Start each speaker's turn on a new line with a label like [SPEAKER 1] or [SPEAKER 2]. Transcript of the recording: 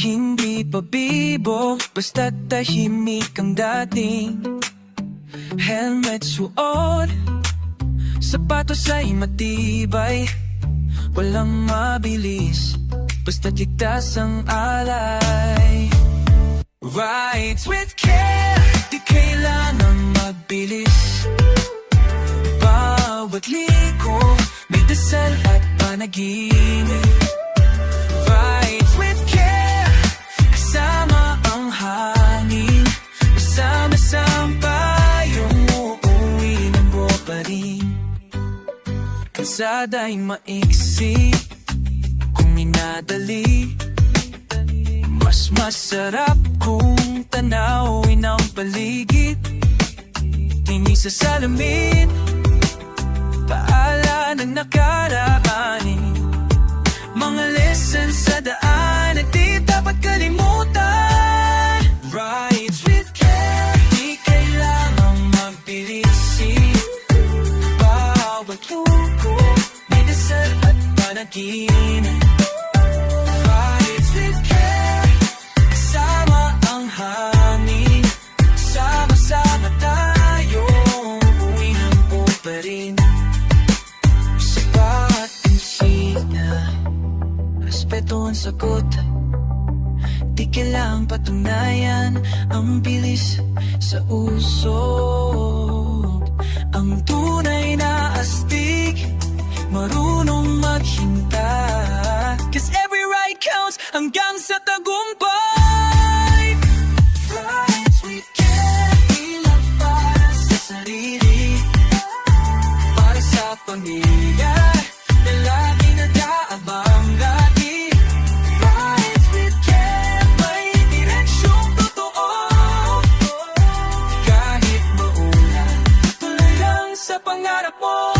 [SPEAKER 1] Hindi pabibo, basta't tahimik ang dating. Helmet suot, sapatos ay matibay. Walang mabilis, basta't ligtas ang alay. Rides with care, di kailangang magbilis. Bawat liko, may dasal at panaginip. Rides with care, kasama ang hangin. Kasama-sama payong uuwi ng buo pa rin. Kalsada'y maiksi, kung minadali. Mas masarap kung tanawin ang paligid. Tingin sa salamin, paala ng nakaraanin. Mga lessons sa daan na di dapat kalimutan. Rides with care, di kailangang magbilisin. Bawat luko, may dasal at panaginip. Rides with care, kasama ang hangin. Sama-sama tayo, uwi ng buo pa rin. Sapat ang sina, respeto ang sagot. Di kailangang patunayan ang bilis sa usok. Ang tunay na astig, marunong maghintay. 'Cause every ride counts hanggang sa tagumpay. Rides with care, ilang para sa sarili, para sa pamilya na lagi nag-aabang lagi. Rides with care, may direksyong totoo. Kahit maulan, tuloy lang sa pangarap mo.